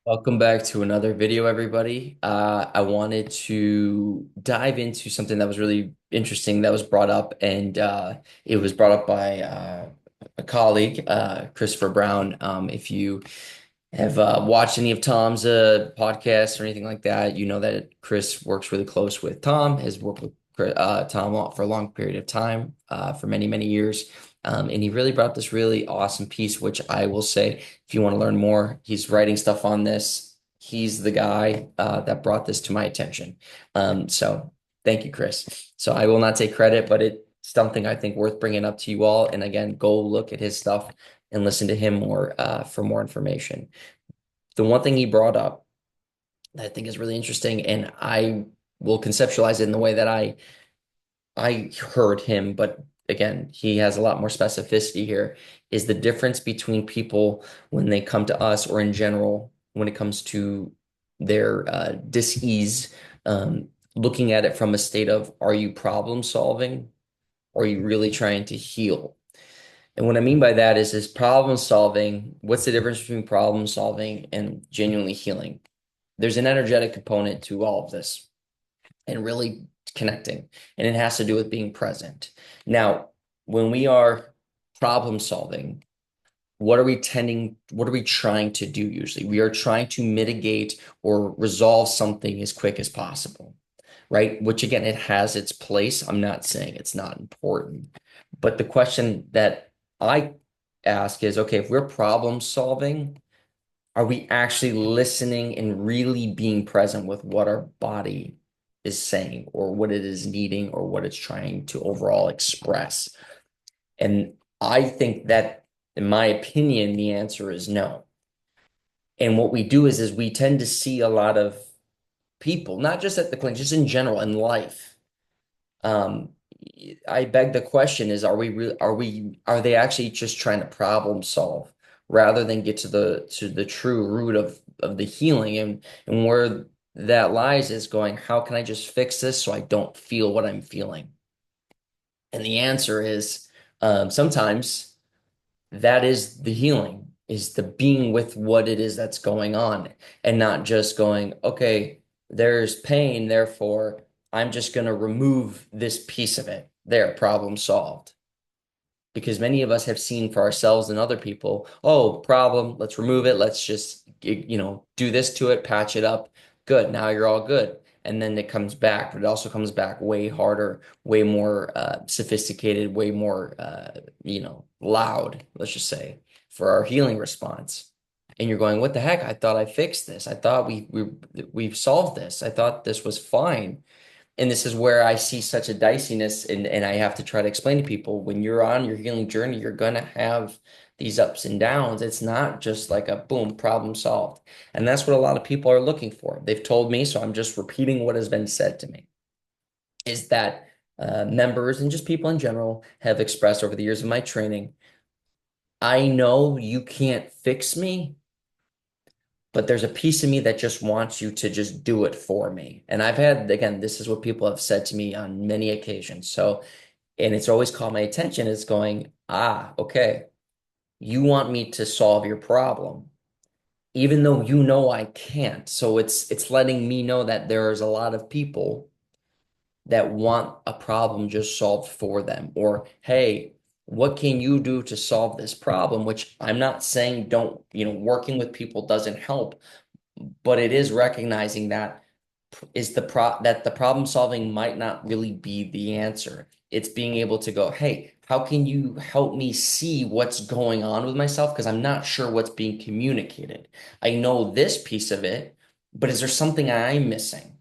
Welcome back to another video, everybody. I wanted to dive into something that was really interesting that was brought up, and it was brought up by a colleague, Christopher Brown. If you have watched any of Tom's podcasts or anything like that, you know that Chris works really close with Tom, has worked with Tom for a long period of time, for many, many years. And he really brought this really awesome piece, which I will say, if you want to learn more, he's writing stuff on this. He's the guy that brought this to my attention. So thank you, Chris. So I will not take credit, but it's something I think worth bringing up to you all. And again, go look at his stuff and listen to him more for more information. The one thing he brought up that I think is really interesting, and I will conceptualize it in the way that I heard him, but again, he has a lot more specificity here, is the difference between people when they come to us or in general when it comes to their dis-ease, looking at it from a state of, are you problem solving or are you really trying to heal? And what I mean by that is problem solving, what's the difference between problem solving and genuinely healing? There's an energetic component to all of this and really connecting, and it has to do with being present. Now, when we are problem solving, what are we trying to do usually? We are trying to mitigate or resolve something as quick as possible, right? Which again, it has its place. I'm not saying it's not important. But the question that I ask is, okay, if we're problem solving, are we actually listening and really being present with what our body is saying or what it is needing or what it's trying to overall express? And I think that, in my opinion, the answer is no. And what we do is we tend to see a lot of people, not just at the clinic, just in general in life. Um, I beg the question is, are they actually just trying to problem solve rather than get to the true root of the healing and where that lies is going, how can I just fix this so I don't feel what I'm feeling? And the answer is sometimes that is the healing, is the being with what it is that's going on and not just going, okay, there's pain, therefore I'm just going to remove this piece of it. There, problem solved. Because many of us have seen for ourselves and other people, oh, problem, let's remove it. Let's just, do this to it, patch it up. Good. Now you're all good. And then it comes back, but it also comes back way harder, way more sophisticated, way more, loud, let's just say, for our healing response. And you're going, what the heck? I thought I fixed this. I thought we've solved this. I thought this was fine. And this is where I see such a diciness, and I have to try to explain to people when you're on your healing journey, you're gonna have these ups and downs. It's not just like a boom, problem solved. And that's what a lot of people are looking for. They've told me, so I'm just repeating what has been said to me, is that members and just people in general have expressed over the years of my training, I know you can't fix me, but there's a piece of me that just wants you to just do it for me. And I've had, again, this is what people have said to me on many occasions. So, and it's always caught my attention. It's going, okay, you want me to solve your problem, even though you know I can't. So it's letting me know that there's a lot of people that want a problem just solved for them. Or, hey, what can you do to solve this problem? Which I'm not saying don't, working with people doesn't help, but it is recognizing that the problem solving might not really be the answer. It's being able to go, hey, how can you help me see what's going on with myself? Because I'm not sure what's being communicated. I know this piece of it, but is there something I'm missing?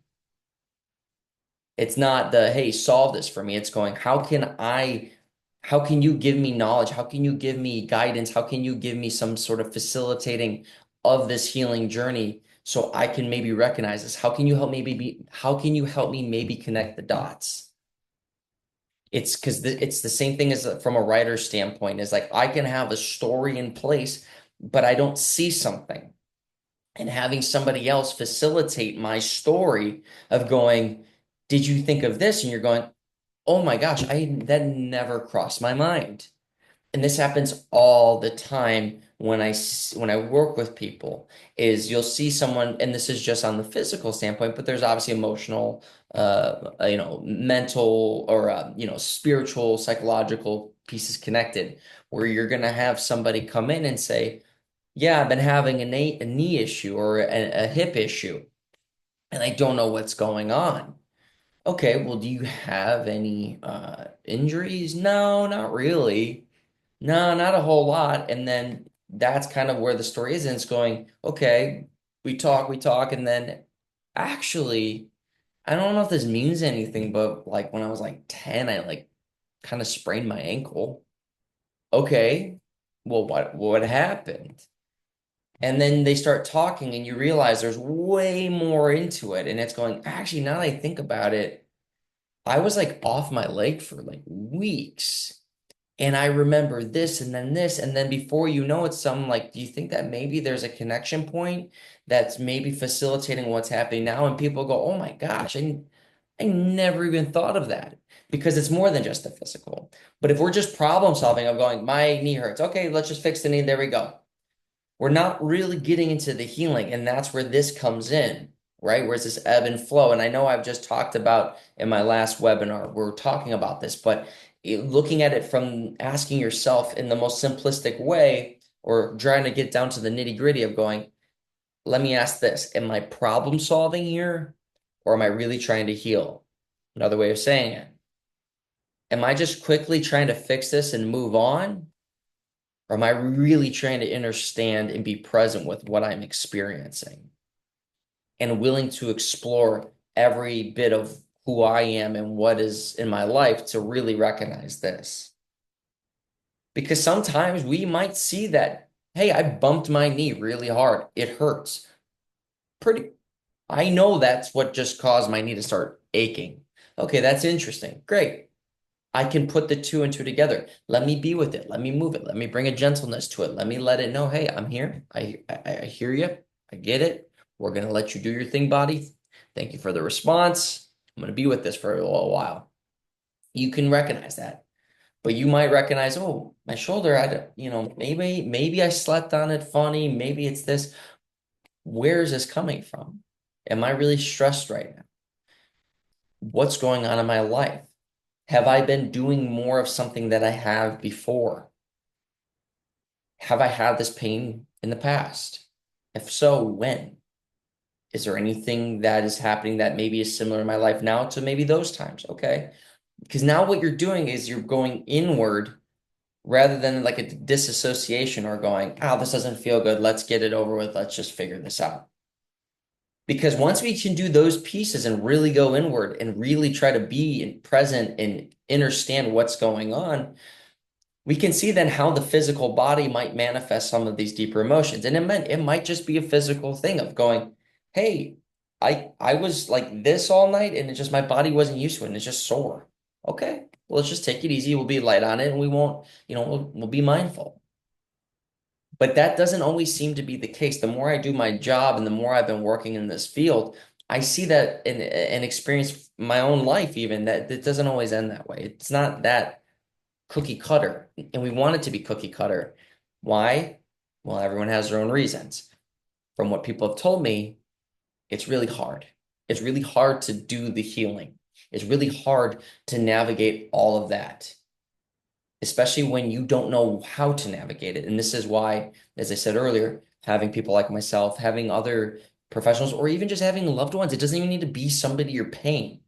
It's not the, hey, solve this for me. It's going, how can you give me knowledge? How can you give me guidance? How can you give me some sort of facilitating of this healing journey so I can maybe recognize this? How can you help me maybe connect the dots? It's because it's the same thing as from a writer's standpoint, is like I can have a story in place, but I don't see something. And having somebody else facilitate my story of going, did you think of this? And you're going, oh my gosh, I that never crossed my mind. and this happens all the time when when I work with people, is you'll see someone, and this is just on the physical standpoint, but there's obviously emotional, mental, or spiritual, psychological pieces connected, where you're gonna have somebody come in and say, yeah, I've been having a knee issue or a hip issue, and I don't know what's going on. Okay, well, do you have any injuries? No, not really. No, not a whole lot. And then that's kind of where the story is. And it's going, okay, we talk, and then actually, I don't know if this means anything, but like when I was like 10, I like kind of sprained my ankle. Okay, well, what happened? And then they start talking, and you realize there's way more into it. And it's going, actually, now that I think about it, I was like off my leg for like weeks. And I remember this and then this. And then before you know it, some like, do you think that maybe there's a connection point that's maybe facilitating what's happening now? And people go, oh my gosh, I never even thought of that, because it's more than just the physical. But if we're just problem solving, I'm going, my knee hurts. Okay, let's just fix the knee. There we go. We're not really getting into the healing. And that's where this comes in, right? Where it's this ebb and flow. And I know I've just talked about in my last webinar, we're talking about this, but looking at it from asking yourself in the most simplistic way, or trying to get down to the nitty gritty of going, let me ask this, am I problem solving here, or am I really trying to heal? Another way of saying it, am I just quickly trying to fix this and move on? Or am I really trying to understand and be present with what I'm experiencing and willing to explore every bit of who I am and what is in my life to really recognize this? Because sometimes we might see that, hey, I bumped my knee really hard. It hurts. Pretty, I know that's what just caused my knee to start aching. Okay, that's interesting. Great. I can put the two and two together. Let me be with it. Let me move it. Let me bring a gentleness to it. Let me let it know, hey, I'm here. I hear you. I get it. We're gonna let you do your thing, body. Thank you for the response. I'm gonna be with this for a little while. You can recognize that, but you might recognize, oh, my shoulder. I don't, maybe I slept on it funny. Maybe it's this. Where is this coming from? Am I really stressed right now? What's going on in my life? Have I been doing more of something that I have before? Have I had this pain in the past? If so, when? Is there anything that is happening that maybe is similar in my life now to maybe those times? Okay. Because now what you're doing is you're going inward rather than like a disassociation or going, oh, this doesn't feel good. Let's get it over with. Let's just figure this out. Because once we can do those pieces and really go inward and really try to be present and understand what's going on, we can see then how the physical body might manifest some of these deeper emotions. And it might just be a physical thing of going, hey, I was like this all night, and it just my body wasn't used to it and it's just sore. Okay, well, let's just take it easy. We'll be light on it, and we won't, we'll be mindful. But that doesn't always seem to be the case. The more I do my job and the more I've been working in this field, I see that and experience my own life even that it doesn't always end that way. It's not that cookie cutter, and we want it to be cookie cutter. Why? Well, everyone has their own reasons. From what people have told me, it's really hard. It's really hard to do the healing. It's really hard to navigate all of that, especially when you don't know how to navigate it. And this is why, as I said earlier, having people like myself, having other professionals, or even just having loved ones, it doesn't even need to be somebody you're paying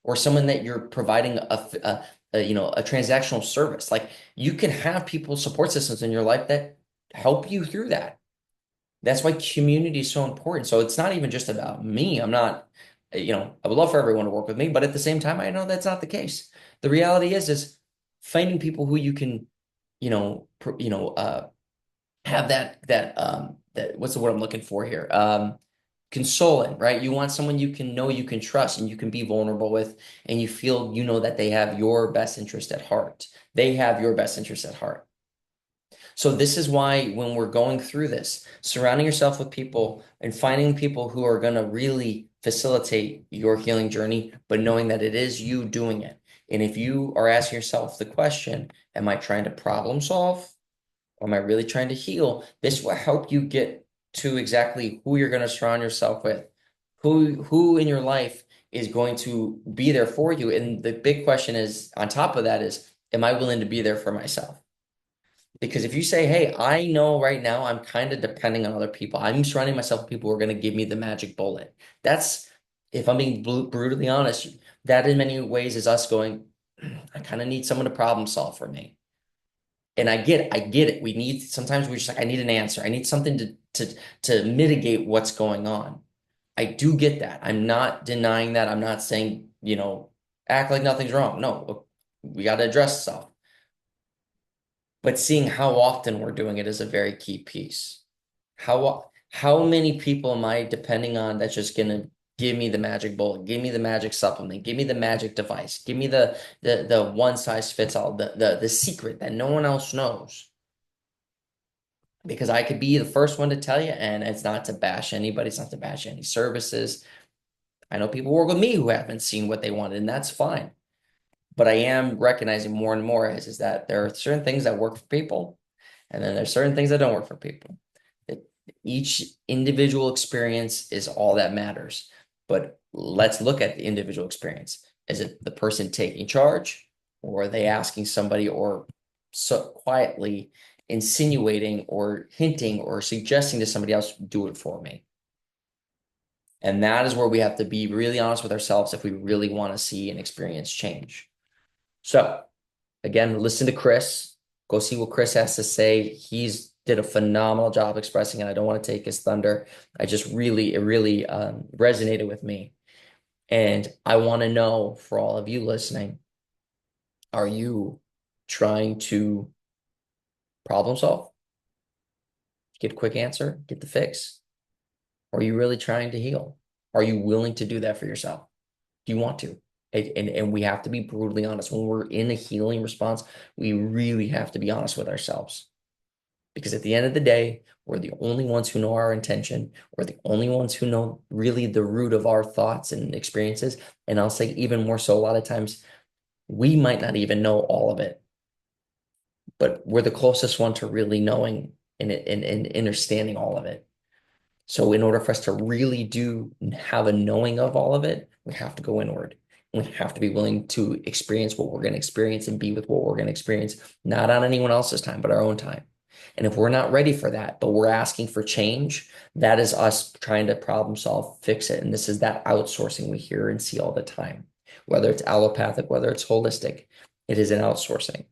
or someone that you're providing a transactional service. Like, you can have people support systems in your life that help you through that. That's why community is so important. So it's not even just about me. I'm not, I would love for everyone to work with me, but at the same time, I know that's not the case. The reality is finding people who you can, have that what's the word I'm looking for here? Consoling, right? You want someone you can know, you can trust, and you can be vulnerable with, and you feel that they have your best interest at heart. They have your best interest at heart. So this is why when we're going through this, surrounding yourself with people and finding people who are going to really facilitate your healing journey, but knowing that it is you doing it. And if you are asking yourself the question, am I trying to problem solve or am I really trying to heal? This will help you get to exactly who you're going to surround yourself with, who in your life is going to be there for you. And the big question is, on top of that is, am I willing to be there for myself? Because if you say, hey, I know right now I'm kind of depending on other people, I'm surrounding myself with people who are going to give me the magic bullet. That's, if I'm being brutally honest, that in many ways is us going, I kind of need someone to problem solve for me. And I get it. We need, sometimes we're just like, I need an answer. I need something to mitigate what's going on. I do get that. I'm not denying that. I'm not saying, act like nothing's wrong. No, look, we got to address stuff. But seeing how often we're doing it is a very key piece. How many people am I depending on that's just gonna give me the magic bullet, give me the magic supplement, give me the magic device, give me the one size fits all, the secret that no one else knows. Because I could be the first one to tell you, and it's not to bash anybody, it's not to bash any services. I know people work with me who haven't seen what they wanted, and that's fine. But I am recognizing more and more is that there are certain things that work for people, and then there's certain things that don't work for people. It, each individual experience is all that matters. But let's look at the individual experience. Is it the person taking charge, or are they asking somebody, or so quietly insinuating or hinting or suggesting to somebody else, do it for me? And that is where we have to be really honest with ourselves if we really want to see and experience change. So again, listen to Chris. Go see what Chris has to say. He's did a phenomenal job expressing it. I don't want to take his thunder. It really resonated with me. And I want to know for all of you listening, are you trying to problem solve? Get a quick answer, get the fix? Or are you really trying to heal? Are you willing to do that for yourself? Do you want to? And we have to be brutally honest. When we're in a healing response, we really have to be honest with ourselves. Because at the end of the day, we're the only ones who know our intention. We're the only ones who know really the root of our thoughts and experiences. And I'll say even more so, a lot of times we might not even know all of it, but we're the closest one to really knowing and understanding all of it. So in order for us to really do have a knowing of all of it, we have to go inward. We have to be willing to experience what we're going to experience and be with what we're going to experience, not on anyone else's time, but our own time. And if we're not ready for that, but we're asking for change, that is us trying to problem solve, fix it. And this is that outsourcing we hear and see all the time, whether it's allopathic, whether it's holistic, it is an outsourcing.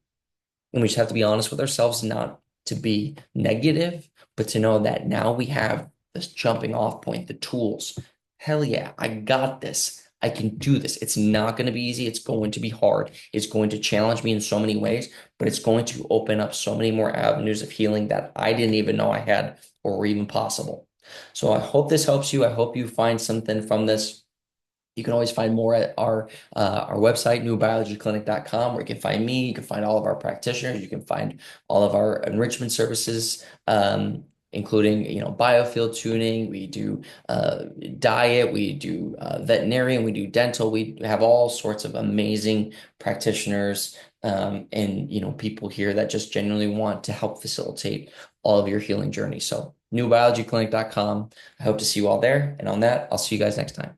And we just have to be honest with ourselves, not to be negative, but to know that now we have this jumping off point, the tools. Hell yeah, I got this. I can do this. It's not going to be easy. It's going to be hard. It's going to challenge me in so many ways, but it's going to open up so many more avenues of healing that I didn't even know I had or were even possible. So I hope this helps you. I hope you find something from this. You can always find more at our website, newbiologyclinic.com, where you can find me, you can find all of our practitioners, you can find all of our enrichment services, including biofield tuning. We do diet, we do veterinarian, we do dental. We have all sorts of amazing practitioners and people here that just genuinely want to help facilitate all of your healing journey. So newbiologyclinic.com. I hope to see you all there. And on that, I'll see you guys next time.